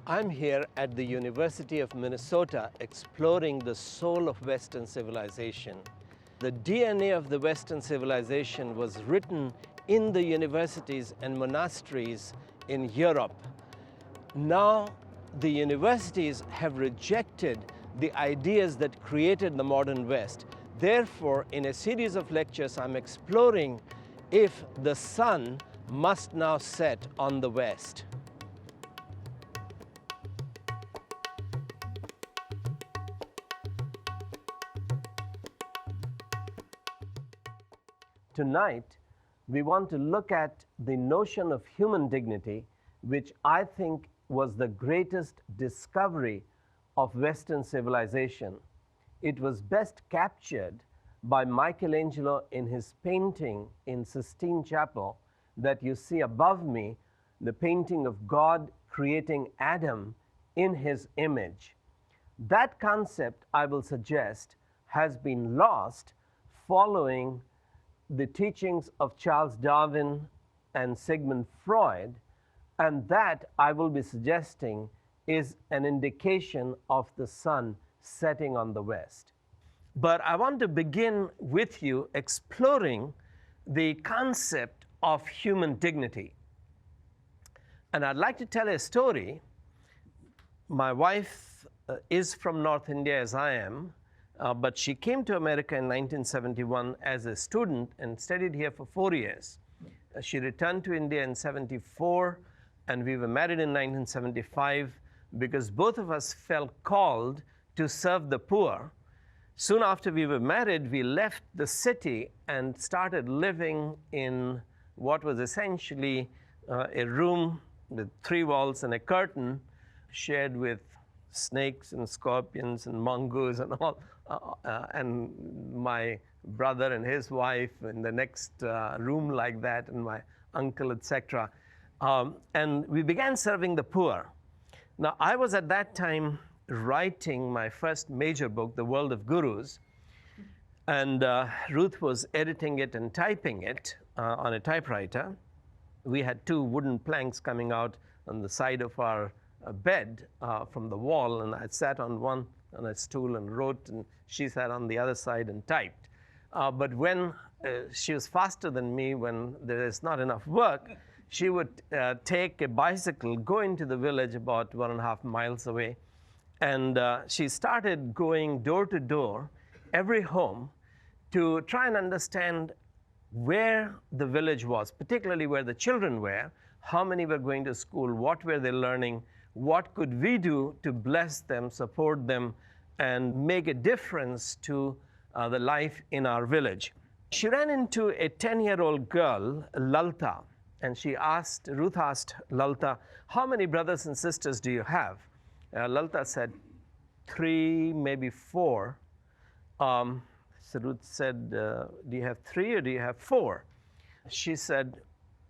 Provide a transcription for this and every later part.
I'm here at the University of Minnesota exploring the soul of Western civilization. The DNA of the Western civilization was written in the universities and monasteries in Europe. Now, the universities have rejected the ideas that created the modern West. Therefore, in a series of lectures, I'm exploring if the sun must now set on the West. Tonight, we want to look at the notion of human dignity, which I think was the greatest discovery of Western civilization. It was best captured by Michelangelo in his painting in Sistine Chapel that you see above me, the painting of God creating Adam in his image. That concept, I will suggest, has been lost following the teachings of Charles Darwin and Sigmund Freud, and that, I will be suggesting, is an indication of the sun setting on the west. But I want to begin with you exploring the concept of human dignity. And I'd like to tell a story. My wife is from North India, as I am, but she came to America in 1971 as a student and studied here for 4 years. She returned to India in 74, and we were married in 1975 because both of us felt called to serve the poor. Soon after we were married, we left the city and started living in what was essentially a room with 3 walls and a curtain shared with snakes and scorpions and mongoose and all. And my brother and his wife in the next room like that, and my uncle, etc. And we began serving the poor. Now, I was at that time writing my first major book, The World of Gurus, and Ruth was editing it and typing it on a typewriter. We had 2 wooden planks coming out on the side of our bed from the wall, and I sat on one on a stool and wrote, and she sat on the other side and typed. But when she was faster than me, when there is not enough work, she would take a bicycle, go into the village about 1.5 miles away, and she started going door to door, every home, to try and understand where the village was, particularly where the children were, how many were going to school, what were they learning, what could we do to bless them, support them, and make a difference to the life in our village. She ran into a 10-year-old girl, Lalta, and Ruth asked Lalta, how many brothers and sisters do you have? Lalta said, 3, maybe 4. So Ruth said, do you have 3 or do you have 4? She said,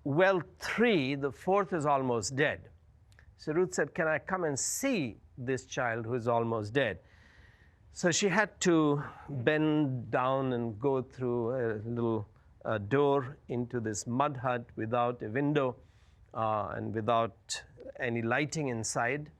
well, 3, the 4th is almost dead. So Ruth said, can I come and see this child who is almost dead? So she had to bend down and go through a little door into this mud hut without a window and without any lighting inside.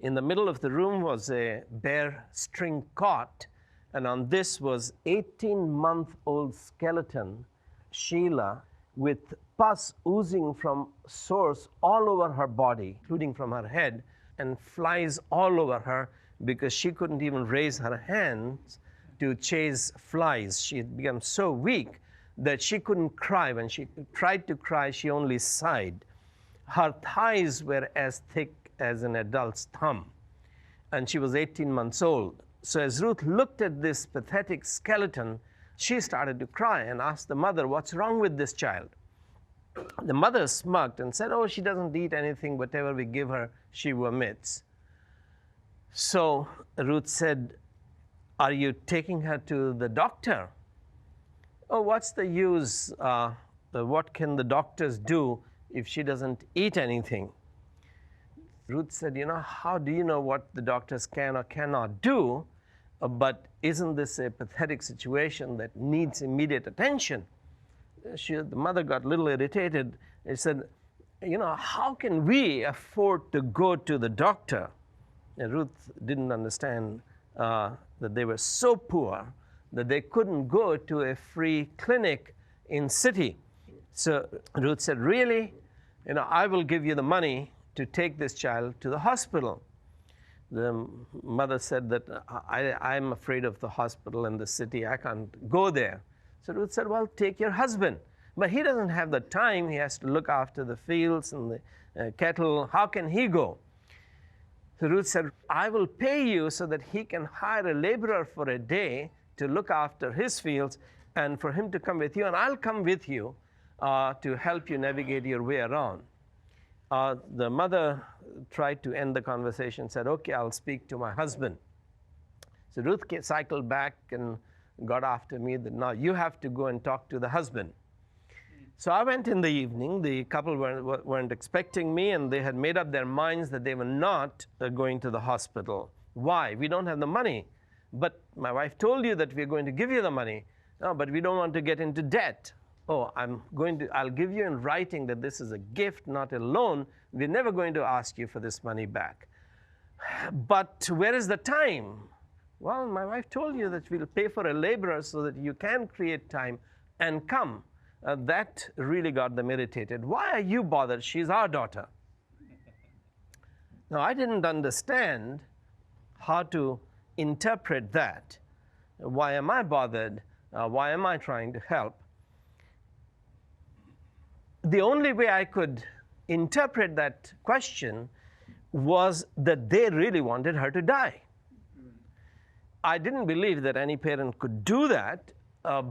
In the middle of the room was a bare string cot, and on this was 18-month-old skeleton, Sheila, with pus oozing from sores all over her body, including from her head, and flies all over her because she couldn't even raise her hands to chase flies. She had become so weak that she couldn't cry. When she tried to cry, she only sighed. Her thighs were as thick as an adult's thumb, and she was 18 months old. So as Ruth looked at this pathetic skeleton, she started to cry and asked the mother, what's wrong with this child? The mother smirked and said, oh, she doesn't eat anything. Whatever we give her, she vomits. So Ruth said, are you taking her to the doctor? Oh, what's the use? What can the doctors do if she doesn't eat anything? Ruth said, how do you know what the doctors can or cannot do? but isn't this a pathetic situation that needs immediate attention? The mother got a little irritated. She said, how can we afford to go to the doctor? And Ruth didn't understand that they were so poor that they couldn't go to a free clinic in city. So Ruth said, really? I will give you the money to take this child to the hospital. The mother said that I'm afraid of the hospital in the city. I can't go there. So Ruth said, well, take your husband. But he doesn't have the time. He has to look after the fields and the cattle. How can he go? So Ruth said, I will pay you so that he can hire a laborer for a day to look after his fields and for him to come with you. And I'll come with you to help you navigate your way around. The mother tried to end the conversation, said, okay, I'll speak to my husband. So Ruth cycled back and got after me that now you have to go and talk to the husband. So I went in the evening. The couple weren't expecting me, and they had made up their minds that they were not going to the hospital. Why? We don't have the money. But my wife told you that we're going to give you the money. No, but we don't want to get into debt. Oh, I'll give you in writing that this is a gift, not a loan. We're never going to ask you for this money back. But where is the time? Well, my wife told you that we'll pay for a laborer so that you can create time and come. That really got them irritated. Why are you bothered? She's our daughter. Now, I didn't understand how to interpret that. Why am I bothered? Why am I trying to help? The only way I could interpret that question was that they really wanted her to die. I didn't believe that any parent could do that.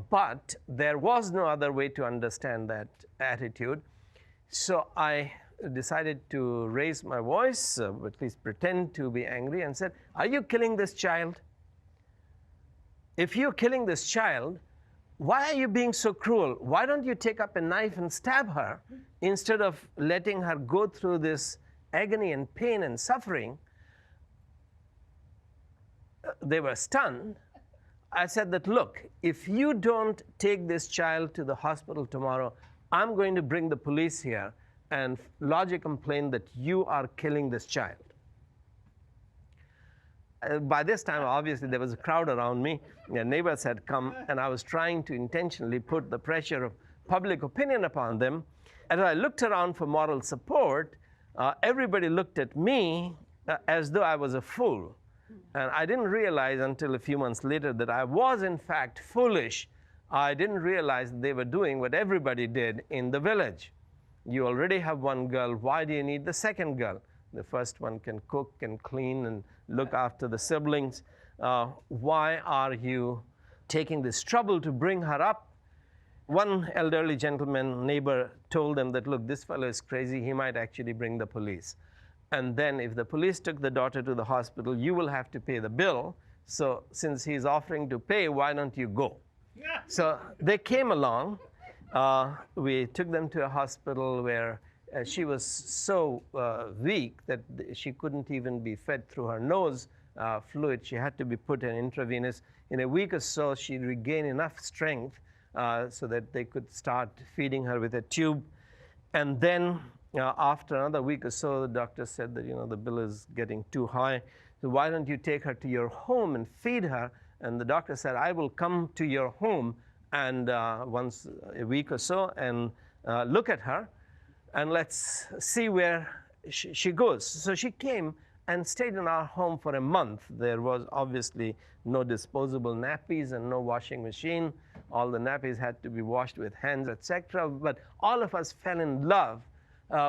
But there was no other way to understand that attitude. So I decided to raise my voice, at least pretend to be angry, and said, are you killing this child? If you're killing this child, why are you being so cruel? Why don't you take up a knife and stab her instead of letting her go through this agony and pain and suffering? They were stunned. I said that, look, if you don't take this child to the hospital tomorrow, I'm going to bring the police here and lodge a complaint that you are killing this child. By this time, obviously, there was a crowd around me. The neighbors had come, and I was trying to intentionally put the pressure of public opinion upon them. As I looked around for moral support, everybody looked at me as though I was a fool. And I didn't realize until a few months later that I was, in fact, foolish. I didn't realize they were doing what everybody did in the village. You already have one girl. Why do you need the second girl? The first one can cook and clean and look after the siblings. Why are you taking this trouble to bring her up? One elderly gentleman, neighbor, told them that, look, this fellow is crazy. He might actually bring the police. And then if the police took the daughter to the hospital, you will have to pay the bill. So since he's offering to pay, why don't you go? So they came along. We took them to a hospital where she was so weak that she couldn't even be fed through her nose fluid. She had to be put in intravenous. In a week or so, she regained enough strength so that they could start feeding her with a tube. And then after another week or so, the doctor said that, the bill is getting too high. So why don't you take her to your home and feed her? And the doctor said, I will come to your home and once a week or so and look at her, and let's see where she goes. So she came and stayed in our home for a month. There was obviously no disposable nappies and no washing machine. All the nappies had to be washed with hands, etc. But all of us fell in love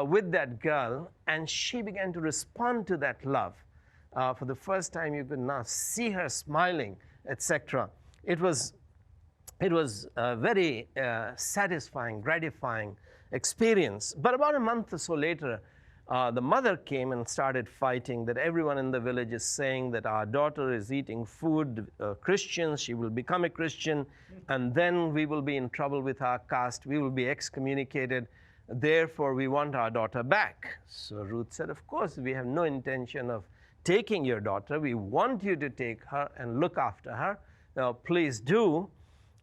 with that girl, and she began to respond to that love. For the first time, you could now see her smiling, etc. It was a very satisfying, gratifying experience. But about a month or so later, the mother came and started fighting that everyone in the village is saying that our daughter is eating food, Christians, she will become a Christian, and then we will be in trouble with our caste, we will be excommunicated. Therefore, we want our daughter back. So Ruth said, of course, we have no intention of taking your daughter. We want you to take her and look after her. Now, please do,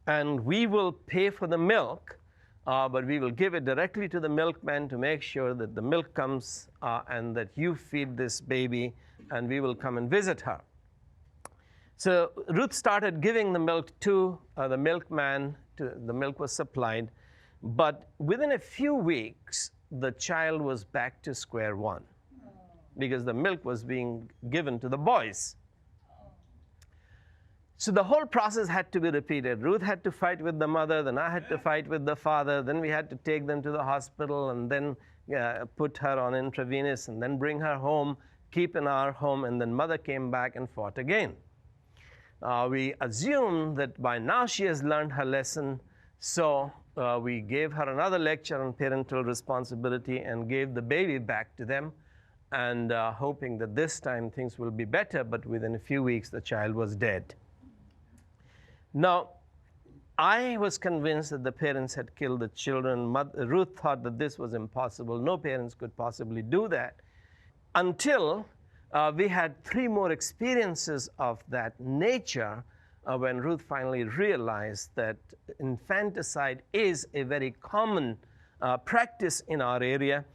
and we will pay for the milk, but we will give it directly to the milkman to make sure that the milk comes and that you feed this baby, and we will come and visit her. So Ruth started giving the milk to the milkman. The milk was supplied. But within a few weeks, the child was back to square one because the milk was being given to the boys. So the whole process had to be repeated. Ruth had to fight with the mother, then I had to fight with the father, then we had to take them to the hospital and then put her on intravenous and then bring her home, keep in our home, and then mother came back and fought again. We assume that by now she has learned her lesson, so we gave her another lecture on parental responsibility and gave the baby back to them, and hoping that this time things will be better, but within a few weeks the child was dead. Now, I was convinced that the parents had killed the children. Ruth thought that this was impossible. No parents could possibly do that until we had 3 more experiences of that nature when Ruth finally realized that infanticide is a very common practice in our area,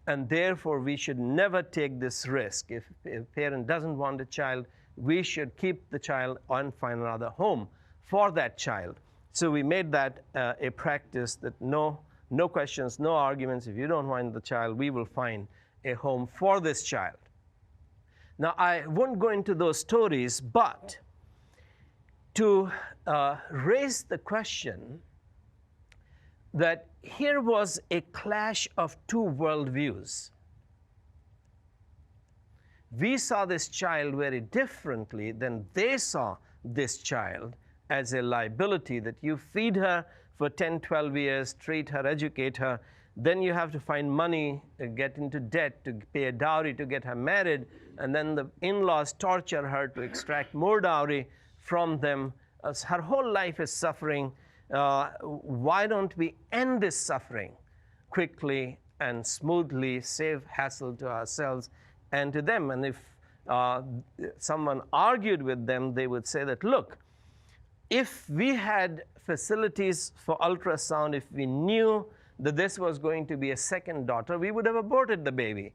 and therefore we should never take this risk. If a parent doesn't want a child, we should keep the child and find another home for that child. So we made that a practice that no questions, no arguments. If you don't want the child, we will find a home for this child. Now, I won't go into those stories, but to raise the question that here was a clash of 2 worldviews. We saw this child very differently than they saw this child, as a liability that you feed her for 10, 12 years, treat her, educate her, then you have to find money, get into debt to pay a dowry to get her married, and then the in-laws torture her to extract more dowry from them. Her whole life is suffering. Why don't we end this suffering quickly and smoothly, save hassle to ourselves and to them? And if someone argued with them, they would say that, look, if we had facilities for ultrasound, if we knew that this was going to be a second daughter, we would have aborted the baby.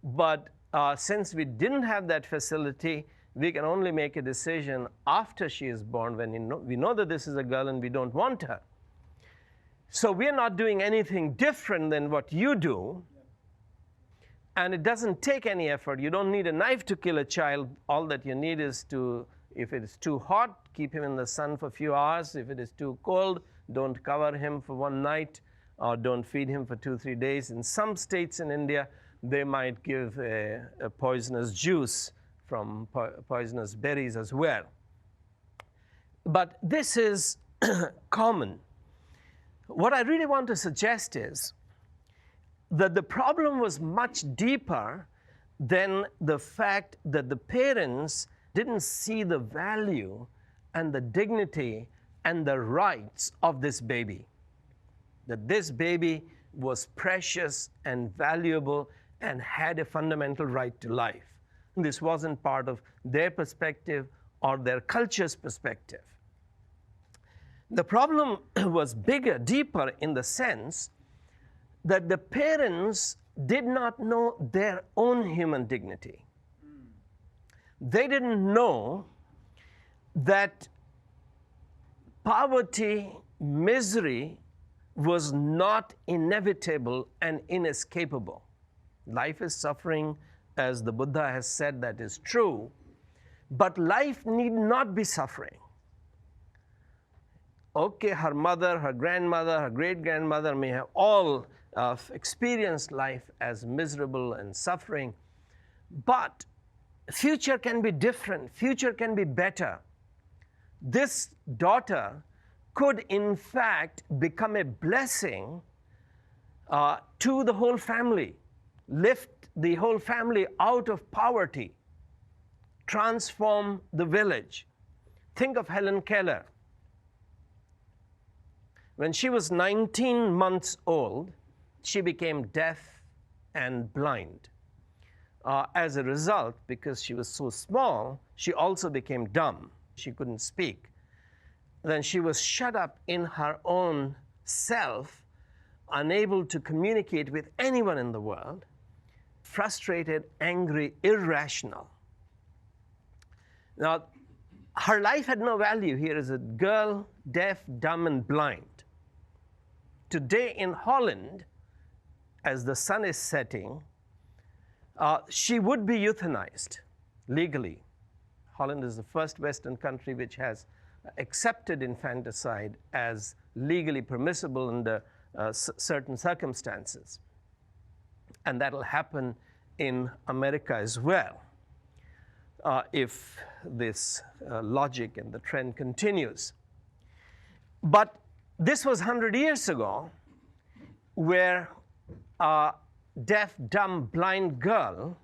But since we didn't have that facility, we can only make a decision after she is born, when we know that this is a girl and we don't want her. So we're not doing anything different than what you do. And it doesn't take any effort. You don't need a knife to kill a child. All that you need is to, if it is too hot, keep him in the sun for a few hours. If it is too cold, don't cover him for one night, or don't feed him for 2-3 days. In some states in India, they might give a poisonous juice from poisonous berries as well. But this is common. What I really want to suggest is that the problem was much deeper than the fact that the parents didn't see the value and the dignity and the rights of this baby. That this baby was precious and valuable and had a fundamental right to life. This wasn't part of their perspective or their culture's perspective. The problem was bigger, deeper, in the sense that the parents did not know their own human dignity. They didn't know that poverty, misery was not inevitable and inescapable. Life is suffering, as the Buddha has said, that is true, but life need not be suffering. Okay, her mother, her grandmother, her great-grandmother may have all experienced life as miserable and suffering, but future can be different, future can be better. This daughter could in fact become a blessing to the whole family, lift the whole family out of poverty, transform the village. Think of Helen Keller. When she was 19 months old, she became deaf and blind. As a result, because she was so small, she also became dumb. She couldn't speak. Then she was shut up in her own self, unable to communicate with anyone in the world, frustrated, angry, irrational. Now, her life had no value. Here is a girl, deaf, dumb, and blind. Today in Holland, as the sun is setting, she would be euthanized legally. Holland is the first Western country which has accepted infanticide as legally permissible under certain circumstances. And that will happen in America as well, if this logic and the trend continues. But this was 100 years ago, where a deaf, dumb, blind girl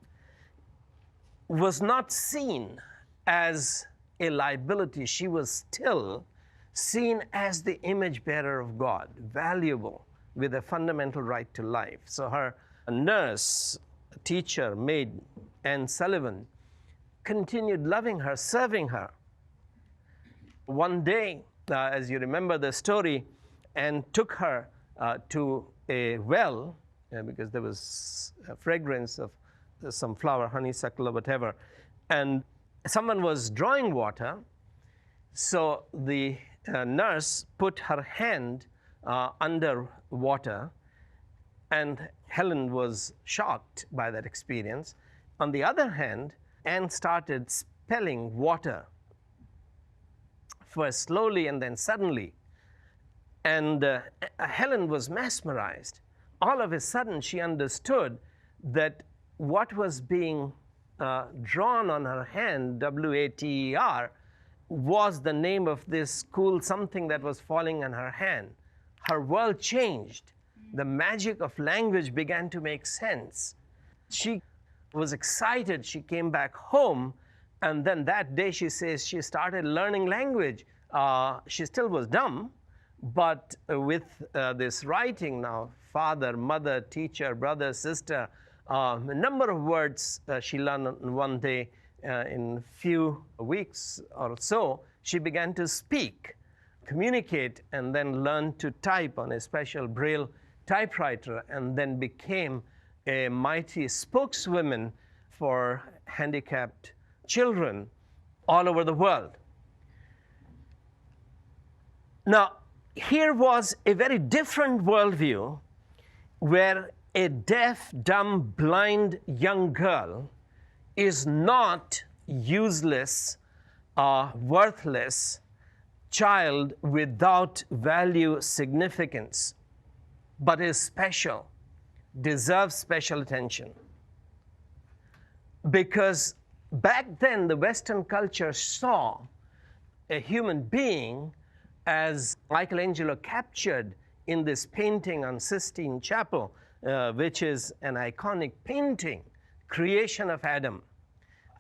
was not seen as a liability. She was still seen as the image bearer of God, valuable, with a fundamental right to life. So her nurse, teacher, maid, Anne Sullivan, continued loving her, serving her. One day, as you remember the story, Anne took her to a well, because there was a fragrance of some flower, honeysuckle or whatever, and someone was drawing water. So the nurse put her hand under water, and Helen was shocked by that experience. On the other hand, Anne started spelling water, first slowly and then suddenly. And Helen was mesmerized. All of a sudden, she understood that what was being drawn on her hand, W-A-T-E-R, was the name of this cool something that was falling on her hand. Her world changed. The magic of language began to make sense. She was excited. She came back home, and then that day she says she started learning language. She still was dumb, but with this writing now, father, mother, teacher, brother, sister, a number of words she learned in one day. In few weeks or so, she began to speak, communicate, and then learn to type on a special Braille typewriter, and then became a mighty spokeswoman for handicapped children all over the world. Now, here was a very different worldview, where a deaf, dumb, blind young girl is not useless, worthless child without value, significance, but is special, deserves special attention. Because back then, the Western culture saw a human being, as Michelangelo captured in this painting on Sistine Chapel, which is an iconic painting, creation of Adam.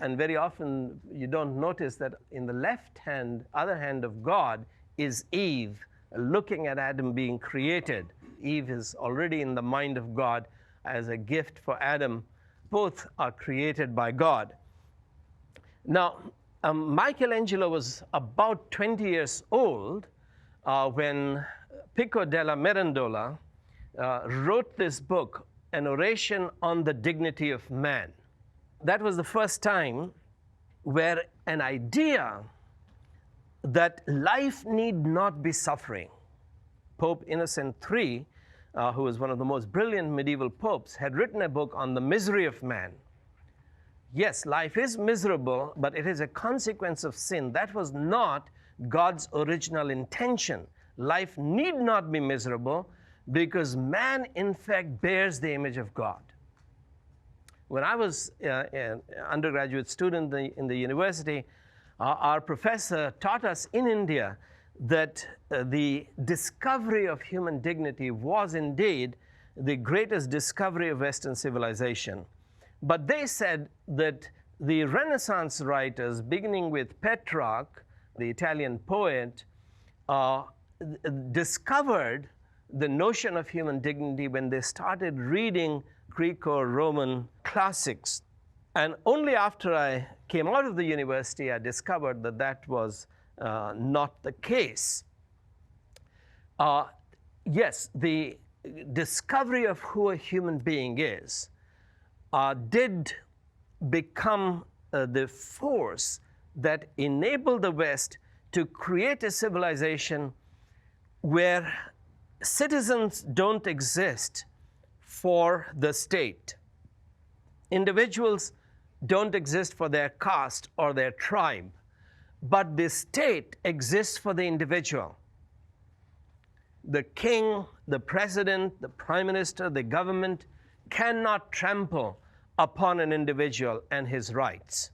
And very often you don't notice that in the left hand, other hand of God is Eve, looking at Adam being created. Eve is already in the mind of God as a gift for Adam. Both are created by God. Now, Michelangelo was about 20 years old when Pico della Mirandola wrote this book, An Oration on the Dignity of Man. That was the first time where an idea that life need not be suffering. Pope Innocent III, who was one of the most brilliant medieval popes, had written a book on the misery of man. Yes, life is miserable, but it is a consequence of sin. That was not God's original intention. Life need not be miserable, because man, in fact, bears the image of God. When I was an undergraduate student in the university, our professor taught us in India that the discovery of human dignity was indeed the greatest discovery of Western civilization. But they said that the Renaissance writers, beginning with Petrarch, the Italian poet, discovered the notion of human dignity when they started reading Greco-Roman classics. And only after I came out of the university, I discovered that that was not the case. Yes, the discovery of who a human being is did become the force that enabled the West to create a civilization where citizens don't exist for the state. Individuals don't exist for their caste or their tribe, but the state exists for the individual. The king, the president, the prime minister, the government cannot trample upon an individual and his rights.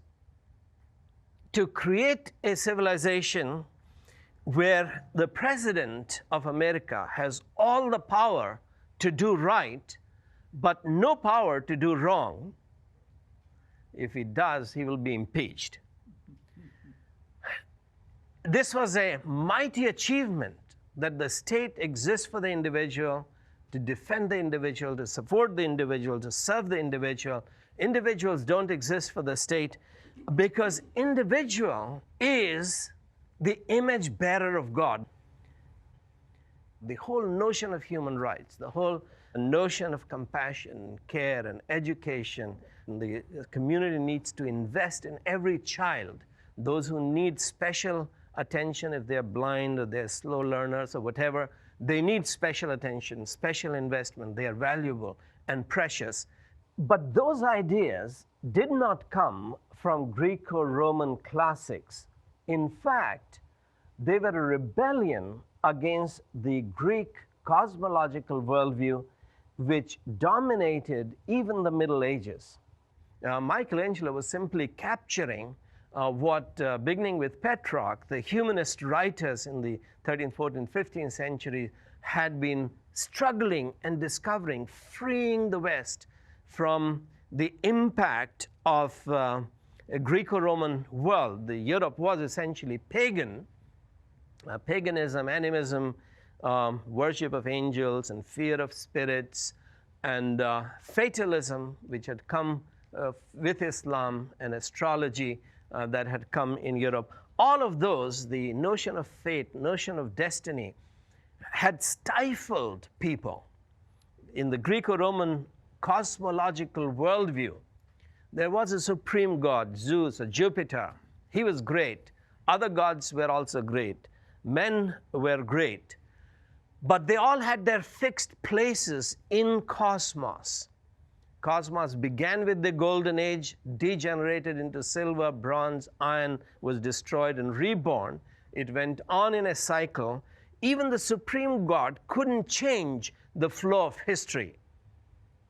To create a civilization where the president of America has all the power to do right, but no power to do wrong, if he does, he will be impeached. This was a mighty achievement, that the state exists for the individual, to defend the individual, to support the individual, to serve the individual. Individuals don't exist for the state because individual is the image bearer of God. The whole notion of human rights, the whole notion of compassion, care, and education, the community needs to invest in every child. Those who need special attention, if they're blind or they're slow learners or whatever, they need special attention, special investment. They are valuable and precious. But those ideas did not come from Greco-Roman classics. In fact, they were a rebellion against the Greek cosmological worldview, which dominated even the Middle Ages. Michelangelo was simply capturing what, beginning with Petrarch, the humanist writers in the 13th, 14th, 15th century had been struggling and discovering, freeing the West from the impact of a Greco-Roman world. The Europe was essentially pagan. Paganism, animism, worship of angels and fear of spirits, and fatalism, which had come with Islam, and astrology that had come in Europe. All of those, the notion of fate, notion of destiny, had stifled people. In the Greco-Roman cosmological worldview, there was a supreme god, Zeus or Jupiter. He was great. Other gods were also great. Men were great. But they all had their fixed places in cosmos. Cosmos began with the Golden Age, degenerated into silver, bronze, iron, was destroyed and reborn. It went on in a cycle. Even the supreme God couldn't change the flow of history.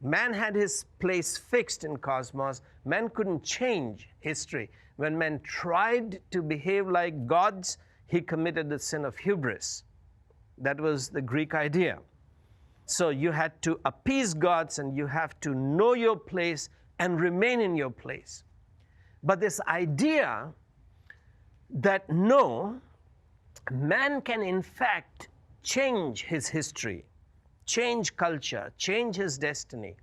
Man had his place fixed in cosmos. Man couldn't change history. When man tried to behave like gods, he committed the sin of hubris. That was the Greek idea. So you had to appease gods, and you have to know your place and remain in your place. But this idea that no, man can in fact change his history, change culture, change his destiny.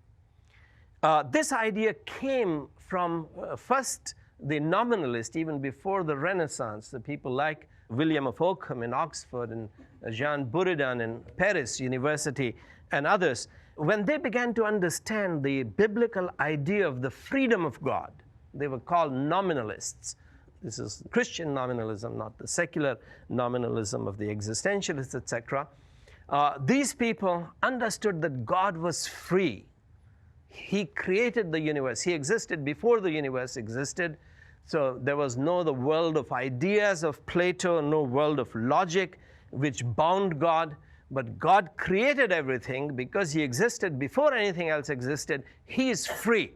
This idea came from first the nominalists, even before the Renaissance, the people like William of Ockham in Oxford and Jean Buridan in Paris University and others. When they began to understand the biblical idea of the freedom of God, they were called nominalists. This is Christian nominalism, not the secular nominalism of the existentialists, etc. These people understood that God was free. He created the universe. He existed before the universe existed. So there was no the world of ideas of Plato, no world of logic which bound God. But God created everything because he existed before anything else existed. He is free.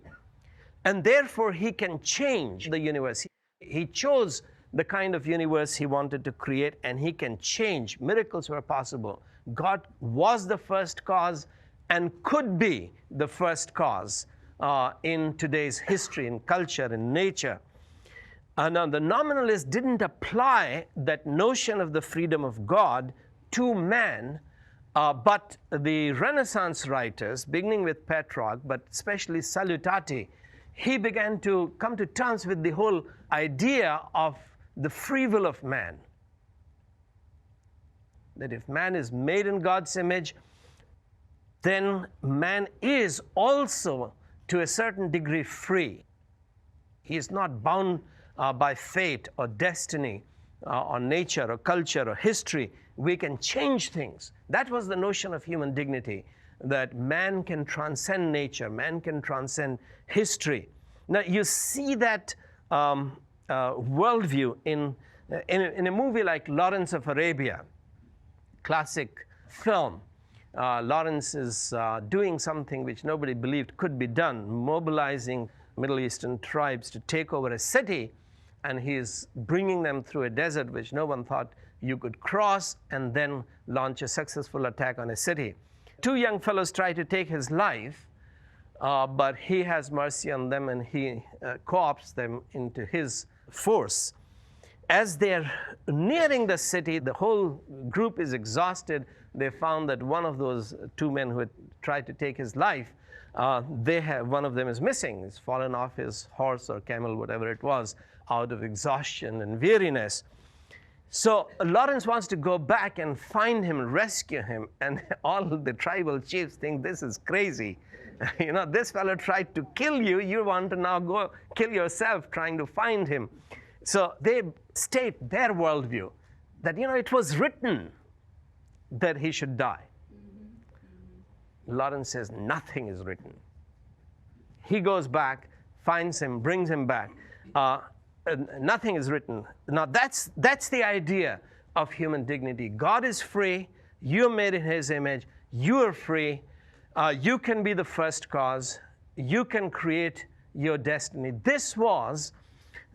And therefore, he can change the universe. He chose the kind of universe he wanted to create, and he can change. Miracles were possible. God was the first cause and could be the first cause in today's history, in culture, in nature. And the nominalists didn't apply that notion of the freedom of God to man, but the Renaissance writers, beginning with Petrarch, but especially Salutati, he began to come to terms with the whole idea of the free will of man. That if man is made in God's image, then man is also, to a certain degree, free. He is not bound by fate or destiny or nature or culture or history. We can change things. That was the notion of human dignity, that man can transcend nature, man can transcend history. Now, you see that worldview in a movie like Lawrence of Arabia, classic film. Lawrence is doing something which nobody believed could be done, mobilizing Middle Eastern tribes to take over a city, and he is bringing them through a desert which no one thought you could cross, and then launch a successful attack on a city. Two young fellows try to take his life, but he has mercy on them, and he co-opts them into his force. As they're nearing the city, the whole group is exhausted. They found that one of those two men who had tried to take his life, one of them is missing. He's fallen off his horse or camel, whatever it was, out of exhaustion and weariness. So Lawrence wants to go back and find him, rescue him, and all the tribal chiefs think this is crazy. This fellow tried to kill you. You want to now go kill yourself trying to find him. So they state their worldview, that, it was written that he should die. Lawrence says, nothing is written. He goes back, finds him, brings him back. Nothing is written. Now, that's the idea of human dignity. God is free. You're made in his image. You are free. You can be the first cause. You can create your destiny. This was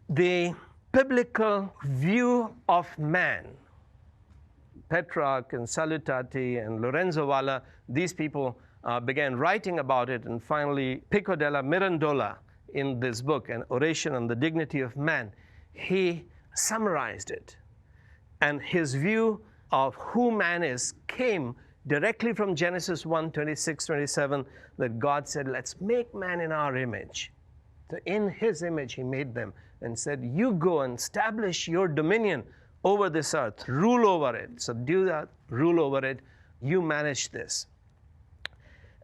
the biblical view of man. Petrarch and Salutati and Lorenzo Valla, these people began writing about it, and finally Pico della Mirandola, in this book, An Oration on the Dignity of Man, he summarized it. And his view of who man is came directly from Genesis 1:26-27, that God said, let's make man in our image. So in his image he made them, and said, you go and establish your dominion over this earth, rule over it, subdue that, rule over it, you manage this.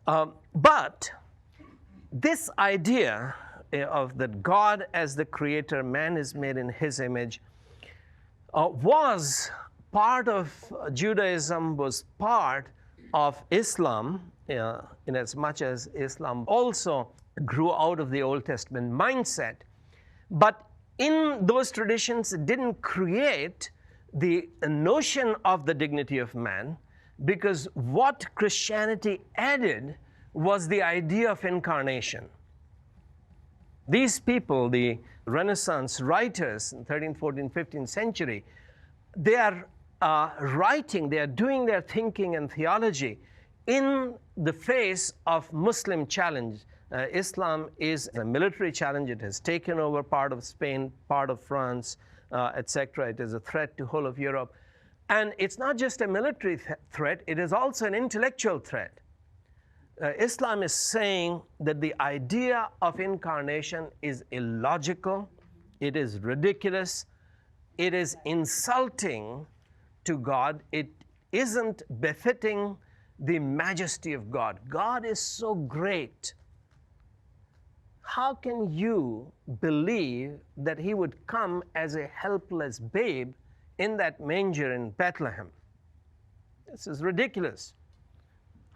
But this idea of that God as the creator, man is made in his image, was part of Judaism, was part of Islam, in as much as Islam also grew out of the Old Testament mindset. But in those traditions, it didn't create the notion of the dignity of man, because what Christianity added was the idea of incarnation. These people, the Renaissance writers in 13th, 14th, 15th century, they are writing, they are doing their thinking and theology in the face of Muslim challenge. Islam is a military challenge. It has taken over part of Spain, part of France, etc. It is a threat to whole of Europe. And it's not just a military threat, it is also an intellectual threat. Islam is saying that the idea of incarnation is illogical, it is ridiculous, it is insulting to God, it isn't befitting the majesty of God. God is so great. How can you believe that he would come as a helpless babe in that manger in Bethlehem? This is ridiculous.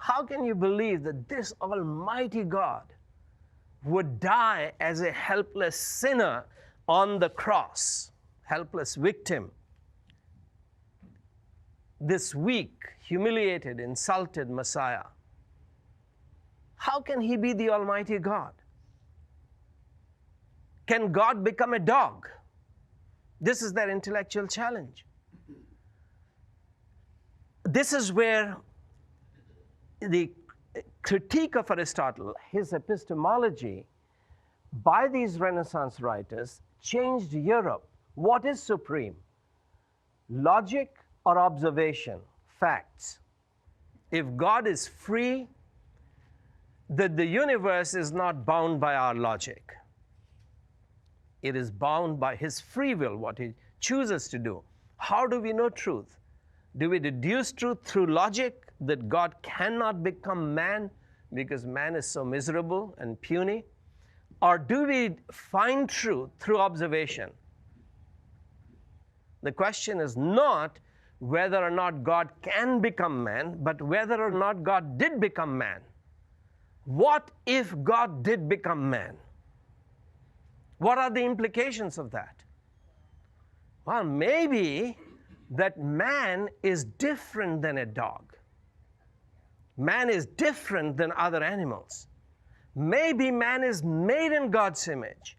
How can you believe that this almighty God would die as a helpless sinner on the cross, helpless victim? This weak, humiliated, insulted Messiah. How can he be the almighty God? Can God become a dog? This is their intellectual challenge. This is where the critique of Aristotle, his epistemology, by these Renaissance writers, changed Europe. What is supreme? Logic or observation? Facts. If God is free, that the universe is not bound by our logic. It is bound by his free will, what he chooses to do. How do we know truth? Do we deduce truth through logic, that God cannot become man because man is so miserable and puny? Or do we find truth through observation? The question is not whether or not God can become man, but whether or not God did become man. What if God did become man? What are the implications of that? Well, maybe that man is different than a dog. Man is different than other animals. Maybe man is made in God's image.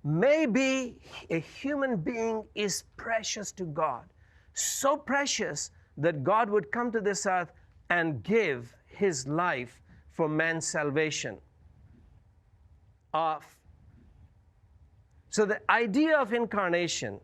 Maybe a human being is precious to God, so precious that God would come to this earth and give his life for man's salvation. So the idea of incarnation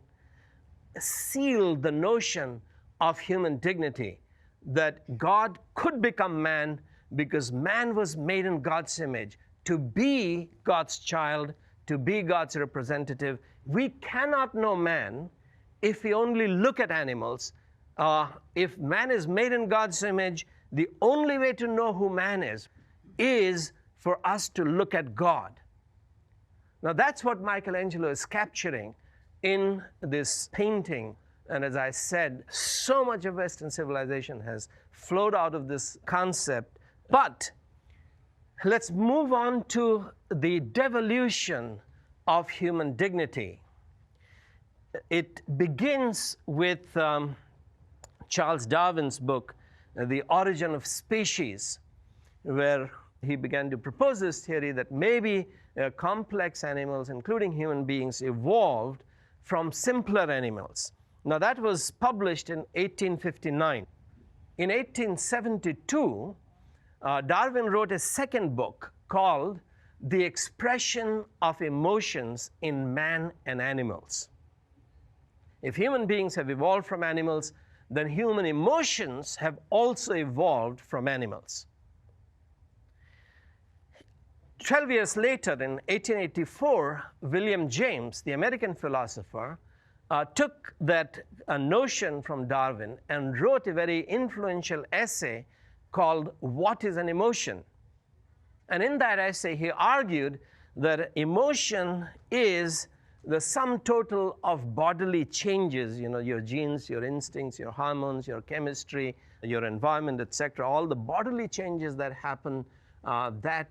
sealed the notion of human dignity, that God could become man because man was made in God's image, to be God's child, to be God's representative. We cannot know man if we only look at animals. If man is made in God's image, the only way to know who man is for us to look at God. Now that's what Michelangelo is capturing in this painting. And as I said, so much of Western civilization has flowed out of this concept. But let's move on to the devolution of human dignity. It begins with Charles Darwin's book, The Origin of Species, where he began to propose this theory that maybe complex animals, including human beings, evolved from simpler animals. Now that was published in 1859. In 1872, Darwin wrote a second book called The Expression of Emotions in Man and Animals. If human beings have evolved from animals, then human emotions have also evolved from animals. 12 years later, in 1884, William James, the American philosopher, took that notion from Darwin and wrote a very influential essay called What is an Emotion? And in that essay, he argued that emotion is the sum total of bodily changes, your genes, your instincts, your hormones, your chemistry, your environment, etc. All the bodily changes that happen, that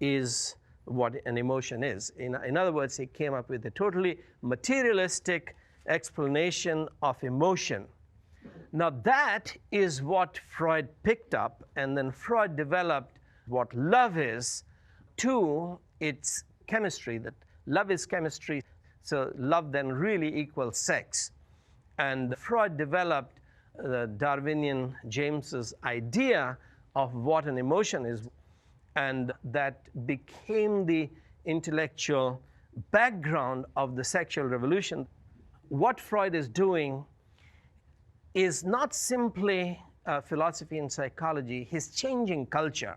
is what an emotion is. In other words, he came up with a totally materialistic explanation of emotion. Now that is what Freud picked up, and then Freud developed what love is to its chemistry, that love is chemistry, so love then really equals sex. And Freud developed Darwinian James's idea of what an emotion is, and that became the intellectual background of the sexual revolution. What Freud is doing is not simply philosophy and psychology, he's changing culture.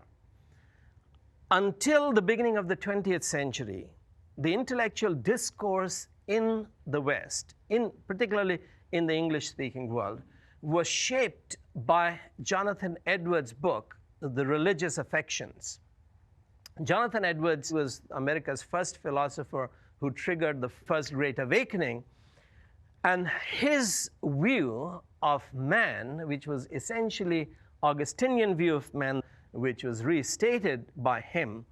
Until the beginning of the 20th century, the intellectual discourse in the West, particularly in the English-speaking world, was shaped by Jonathan Edwards' book, The Religious Affections. Jonathan Edwards was America's first philosopher who triggered the First Great Awakening, and his view of man, which was essentially Augustinian view of man, which was restated by him.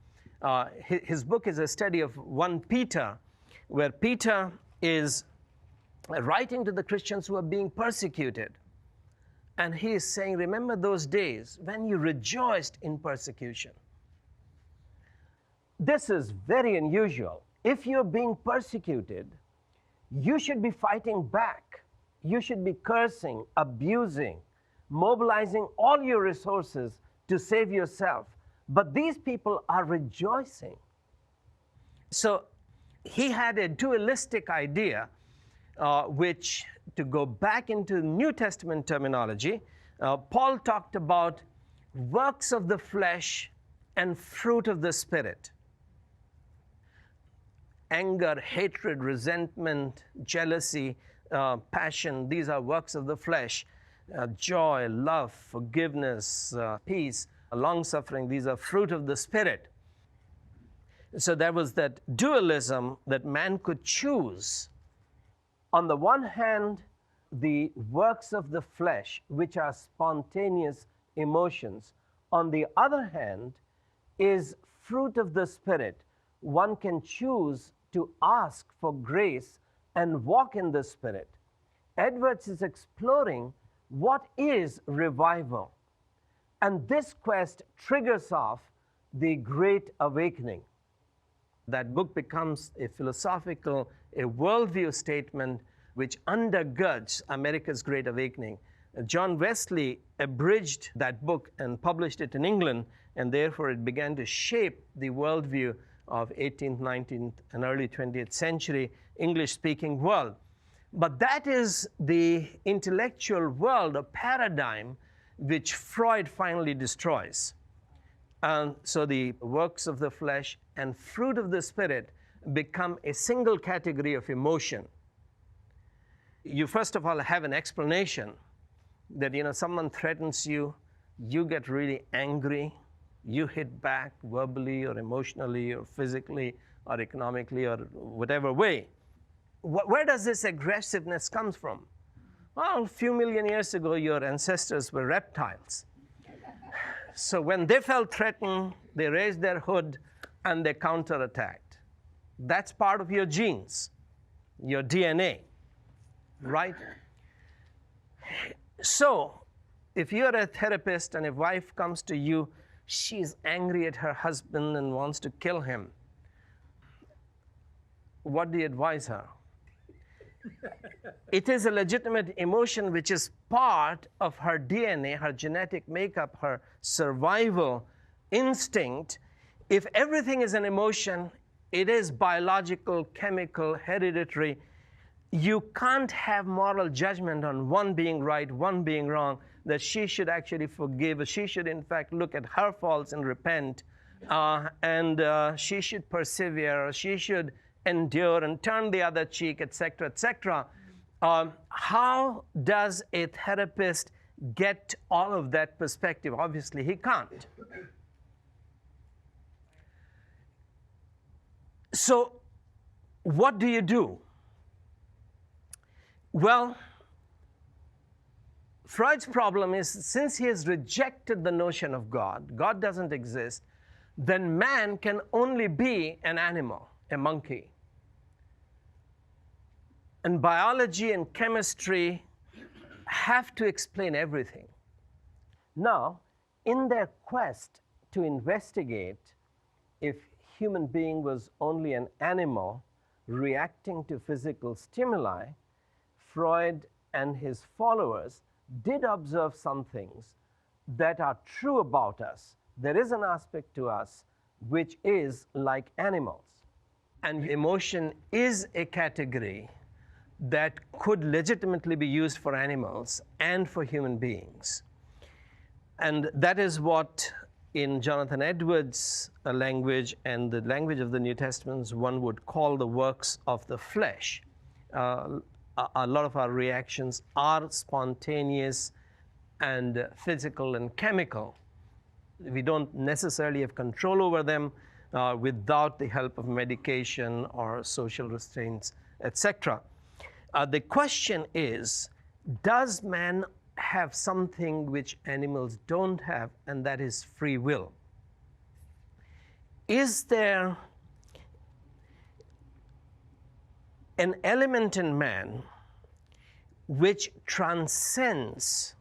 His book is a study of 1 Peter, where Peter is writing to the Christians who are being persecuted. And he is saying, remember those days when you rejoiced in persecution. This is very unusual. If you're being persecuted, you should be fighting back. You should be cursing, abusing, mobilizing all your resources to save yourself. But these people are rejoicing. So he had a dualistic idea, which, to go back into New Testament terminology, Paul talked about works of the flesh and fruit of the Spirit. anger, hatred, resentment, jealousy, passion. These are works of the flesh. Joy, love, forgiveness, peace, long-suffering. These are fruit of the Spirit. So there was that dualism that man could choose. On the one hand, the works of the flesh, which are spontaneous emotions. On the other hand, is fruit of the Spirit. One can choose to ask for grace and walk in the Spirit. Edwards is exploring what is revival. And this quest triggers off the Great Awakening. That book becomes a philosophical, a worldview statement which undergirds America's Great Awakening. John Wesley abridged that book and published it in England, and therefore it began to shape the worldview of 18th, 19th, and early 20th century English-speaking world. But that is the intellectual world, a paradigm, which Freud finally destroys. And so the works of the flesh and fruit of the Spirit become a single category of emotion. You first of all have an explanation that, someone threatens you, you get really angry, you hit back verbally or emotionally or physically or economically or whatever way. Where does this aggressiveness come from? Well, a few million years ago, your ancestors were reptiles. So when they felt threatened, they raised their hood and they counterattacked. That's part of your genes, your DNA, right? So if you're a therapist and a wife comes to you, she's angry at her husband and wants to kill him, what do you advise her? It is a legitimate emotion which is part of her DNA, her genetic makeup, her survival instinct. If everything is an emotion, it is biological, chemical, hereditary. You can't have moral judgment on one being right, one being wrong, that she should actually forgive. She should, in fact, look at her faults and repent, and she should persevere, she should endure and turn the other cheek, etc., etc. How does a therapist get all of that perspective? Obviously, he can't. So, what do you do? Well, Freud's problem is, since he has rejected the notion of God, God doesn't exist, then man can only be an animal, a monkey. And biology and chemistry have to explain everything. Now, in their quest to investigate if human being was only an animal reacting to physical stimuli, Freud and his followers did observe some things that are true about us. There is an aspect to us which is like animals. And emotion is a category that could legitimately be used for animals and for human beings. And that is what, in Jonathan Edwards' language and the language of the New Testament, one would call the works of the flesh. A lot of our reactions are spontaneous and physical and chemical. We don't necessarily have control over them without the help of medication or social restraints, etc. The question is, does man have something which animals don't have, and that is free will? Is there an element in man which transcends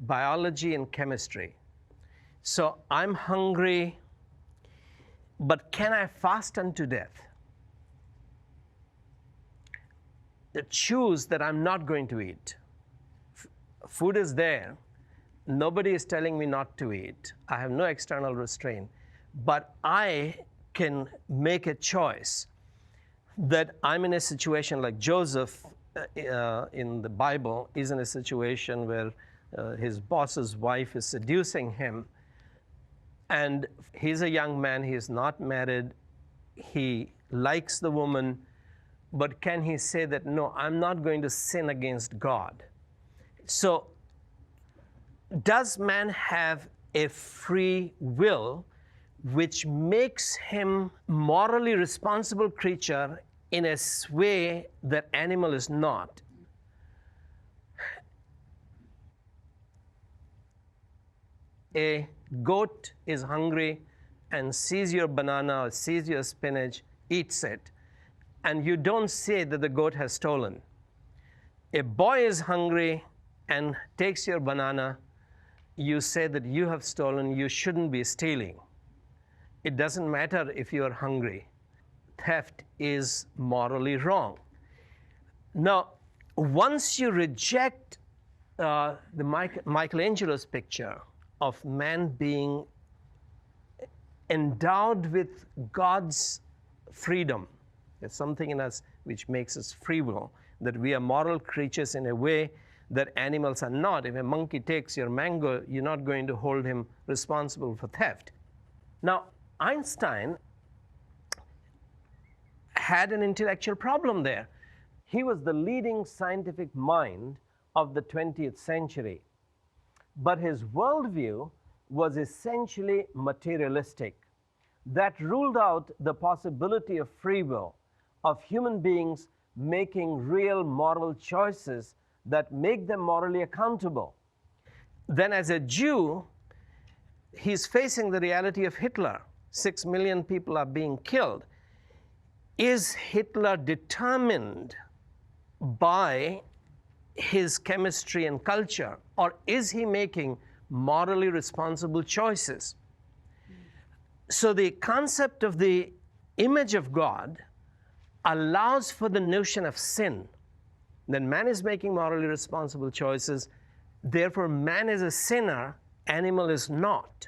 biology and chemistry? So I'm hungry, but can I fast unto death? Choose that I'm not going to eat. Food is there. Nobody is telling me not to eat. I have no external restraint. But I can make a choice that I'm in a situation like Joseph in the Bible is in a situation where his boss's wife is seducing him. And he's a young man. He is not married. He likes the woman, but can he say that, no, I'm not going to sin against God? So, does man have a free will which makes him morally responsible creature in a way that animal is not? A goat is hungry and sees your banana or sees your spinach, eats it, and you don't say that the goat has stolen. A boy is hungry and takes your banana, you say that you have stolen, you shouldn't be stealing. It doesn't matter if you are hungry. Theft is morally wrong. Now, once you reject Michelangelo's picture of man being endowed with God's freedom, there's something in us which makes us free will, that we are moral creatures in a way that animals are not. If a monkey takes your mango, you're not going to hold him responsible for theft. Now, Einstein had an intellectual problem there. He was the leading scientific mind of the 20th century, but his worldview was essentially materialistic. That ruled out the possibility of free will, of human beings making real moral choices that make them morally accountable. Then as a Jew, he's facing the reality of Hitler. 6 million people are being killed. Is Hitler determined by his chemistry and culture, or is he making morally responsible choices? So the concept of the image of God allows for the notion of sin. Then man is making morally responsible choices, therefore man is a sinner, animal is not,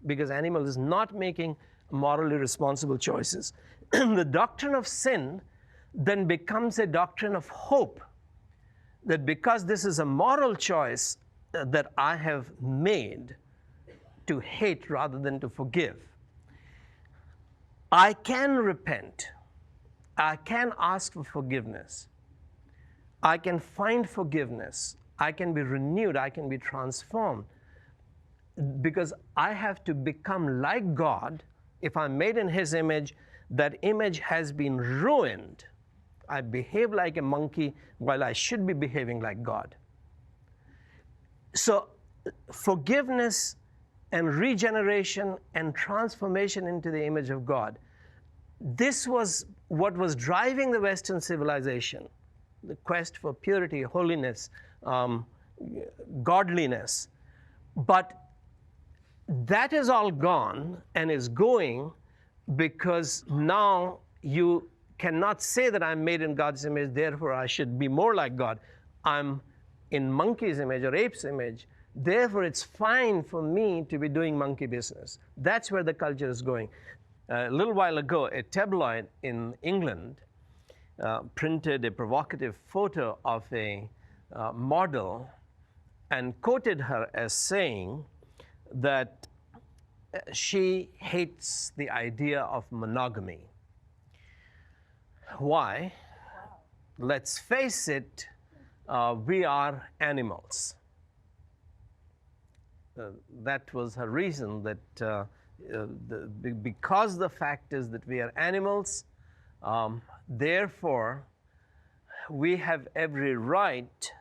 because animal is not making morally responsible choices. The doctrine of sin then becomes a doctrine of hope, that because this is a moral choice that I have made to hate rather than to forgive, I can repent, I can ask for forgiveness, I can find forgiveness, I can be renewed, I can be transformed, because I have to become like God. If I'm made in His image, that image has been ruined. I behave like a monkey while I should be behaving like God. So forgiveness and regeneration and transformation into the image of God, this was what was driving the Western civilization, the quest for purity, holiness, godliness. But that is all gone and is going because now you cannot say that I'm made in God's image, therefore I should be more like God. I'm in monkey's image or ape's image, therefore it's fine for me to be doing monkey business. That's where the culture is going. A little while ago, a tabloid in England printed a provocative photo of a model and quoted her as saying that she hates the idea of monogamy. Why? Let's face it, we are animals. That was her reason, that because the fact is that we are animals, therefore we have every right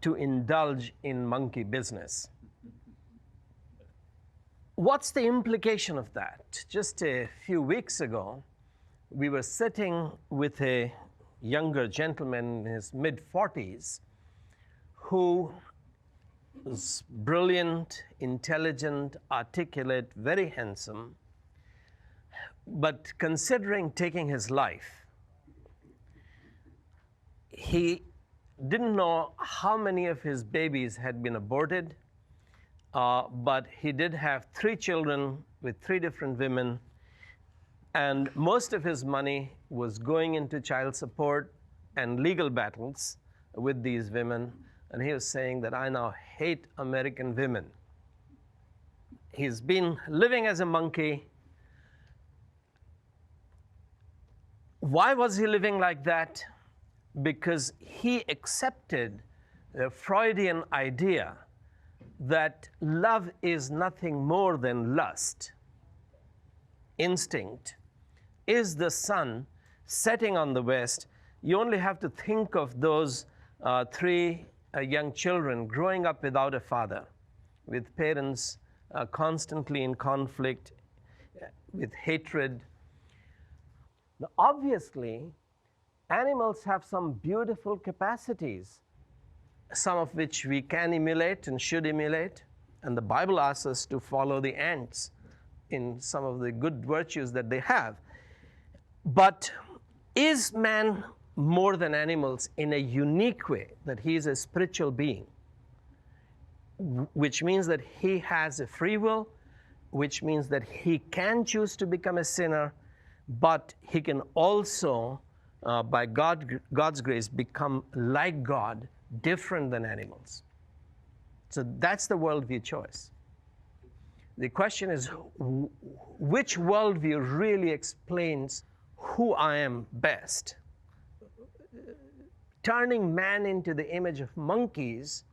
to indulge in monkey business. What's the implication of that? Just a few weeks ago, we were sitting with a younger gentleman in his mid-40s who was brilliant, intelligent, articulate, very handsome, but considering taking his life. He didn't know how many of his babies had been aborted, but he did have 3 children with 3 different women, and most of his money was going into child support and legal battles with these women. And he was saying that I now hate American women. He's been living as a monkey. Why was he living like that? Because he accepted the Freudian idea that love is nothing more than lust. Instinct is the sun setting on the west. You only have to think of those three young children growing up without a father, with parents constantly in conflict, with hatred. Now, obviously, animals have some beautiful capacities, some of which we can emulate and should emulate. And the Bible asks us to follow the ants in some of the good virtues that they have. But is man more than animals in a unique way, that he is a spiritual being, which means that he has a free will, which means that he can choose to become a sinner, but he can also, by God's grace, become like God, different than animals. So that's the worldview choice. The question is, which worldview really explains who I am best? Turning man into the image of monkeys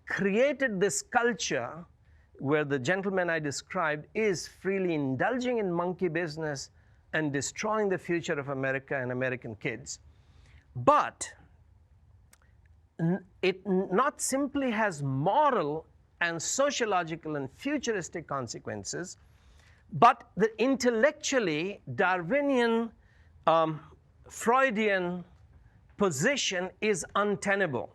created this culture where the gentleman I described is freely indulging in monkey business and destroying the future of America and American kids. But it not simply has moral and sociological and futuristic consequences, but the intellectually Darwinian, Freudian position is untenable.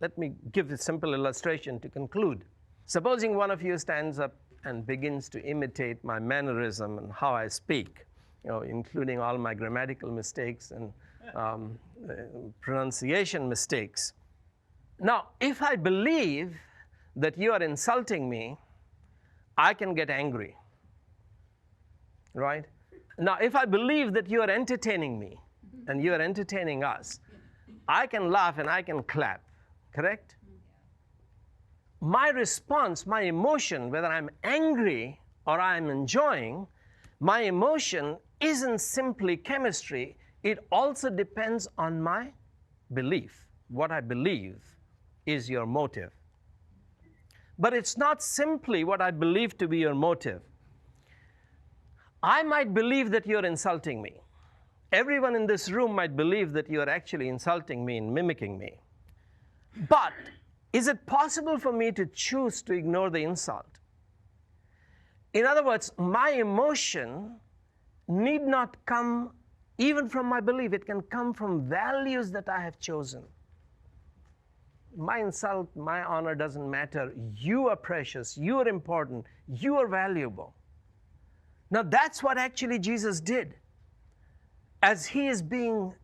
Let me give a simple illustration to conclude. Supposing one of you stands up and begins to imitate my mannerism and how I speak, including all my grammatical mistakes and pronunciation mistakes. Now, if I believe that you are insulting me, I can get angry, right? Now, if I believe that you are entertaining me and you are entertaining us, I can laugh and I can clap, correct? My response, my emotion, whether I'm angry or I'm enjoying, my emotion isn't simply chemistry. It also depends on my belief. What I believe is your motive. But it's not simply what I believe to be your motive. I might believe that you're insulting me. Everyone in this room might believe that you're actually insulting me and mimicking me. But is it possible for me to choose to ignore the insult? In other words, my emotion need not come even from my belief. It can come from values that I have chosen. My insult, my honor doesn't matter. You are precious. You are important. You are valuable. Now that's what actually Jesus did. As he is being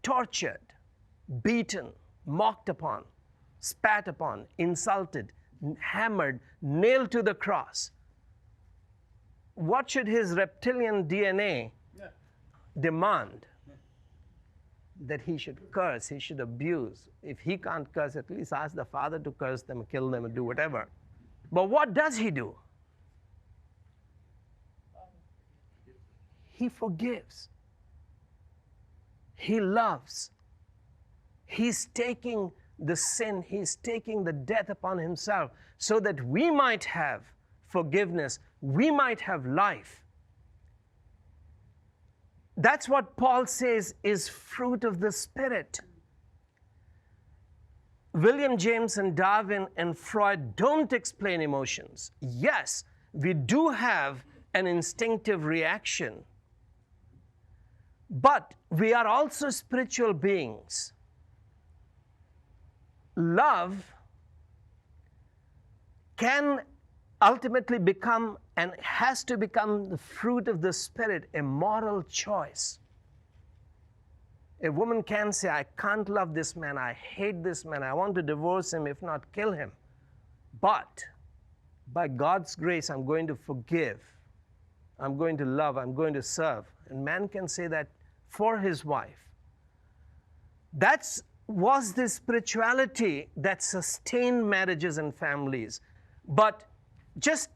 tortured, beaten, mocked upon, spat upon, insulted, hammered, nailed to the cross, what should his reptilian DNA demand? That he should curse, he should abuse. If he can't curse, at least ask the Father to curse them, kill them, and do whatever. But what does he do? He forgives. He loves. He's taking the sin, he's taking the death upon himself so that we might have forgiveness, we might have life. That's what Paul says is fruit of the Spirit. William James and Darwin and Freud don't explain emotions. Yes, we do have an instinctive reaction, but we are also spiritual beings. Love can ultimately become and has to become the fruit of the Spirit, a moral choice. A woman can say, I can't love this man, I hate this man, I want to divorce him, if not kill him. But by God's grace, I'm going to forgive, I'm going to love, I'm going to serve. And man can say that for his wife. That was the spirituality that sustained marriages and families. But just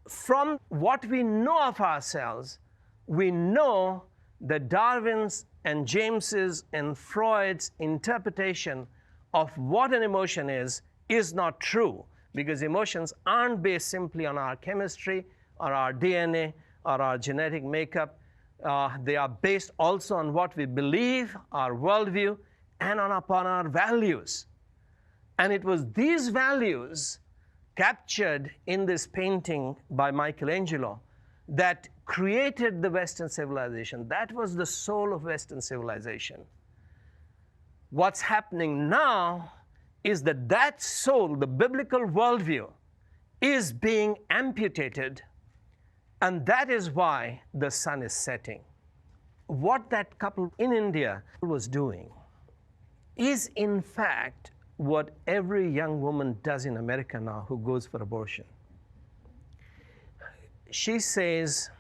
from what we know of ourselves, we know that Darwin's and James's and Freud's interpretation of what an emotion is not true, because emotions aren't based simply on our chemistry or our DNA or our genetic makeup. They are based also on what we believe, our worldview, and upon our values. And it was these values captured in this painting by Michelangelo that created the Western civilization. That was the soul of Western civilization. What's happening now is that that soul, the biblical worldview, is being amputated, and that is why the sun is setting. What that couple in India was doing is, in fact, what every young woman does in America now who goes for abortion. She says,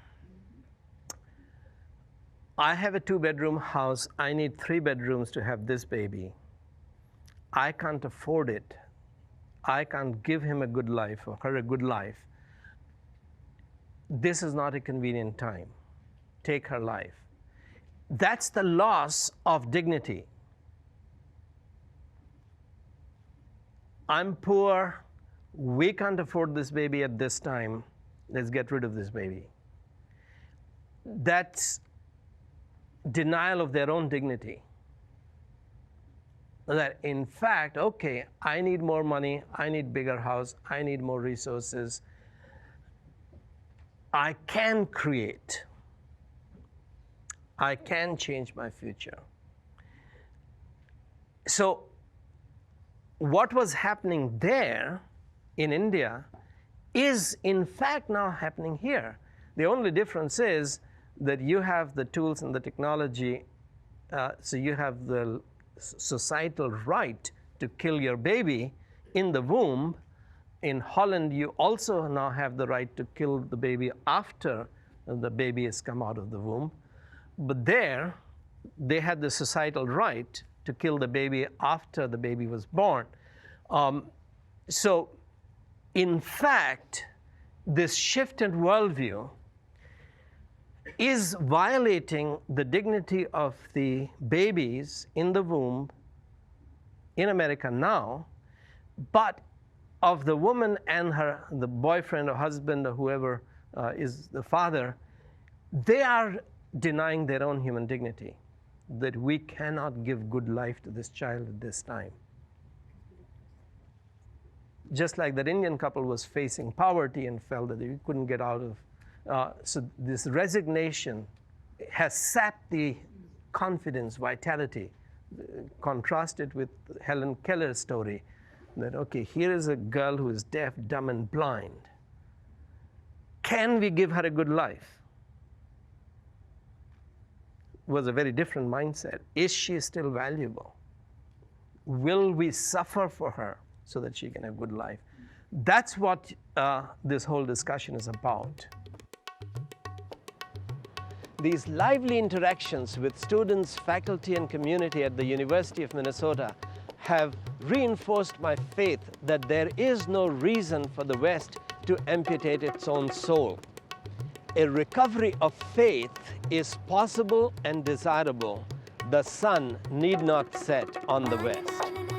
I have a 2-bedroom house. I need 3 bedrooms to have this baby. I can't afford it. I can't give him a good life or her a good life. This is not a convenient time. Take her life. That's the loss of dignity. I'm poor. We can't afford this baby at this time. Let's get rid of this baby. That's denial of their own dignity. That in fact, okay, I need more money, I need bigger house, I need more resources. I can create. I can change my future. So what was happening there in India is in fact now happening here. The only difference is that you have the tools and the technology, so you have the societal right to kill your baby in the womb. In Holland, you also now have the right to kill the baby after the baby has come out of the womb. But there, they had the societal right to kill the baby after the baby was born. So, in fact, this shifted worldview is violating the dignity of the babies in the womb in America now, but of the woman and the boyfriend or husband or whoever is the father, they are denying their own human dignity, that we cannot give good life to this child at this time. Just like that Indian couple was facing poverty and felt that they couldn't get out of. So this resignation has sapped the confidence, vitality. Contrast it with Helen Keller's story, that, okay, here is a girl who is deaf, dumb, and blind. Can we give her a good life? Was a very different mindset. Is she still valuable? Will we suffer for her so that she can have a good life? That's what this whole discussion is about. These lively interactions with students, faculty, and community at the University of Minnesota have reinforced my faith that there is no reason for the West to amputate its own soul. A recovery of faith is possible and desirable. The sun need not set on the West.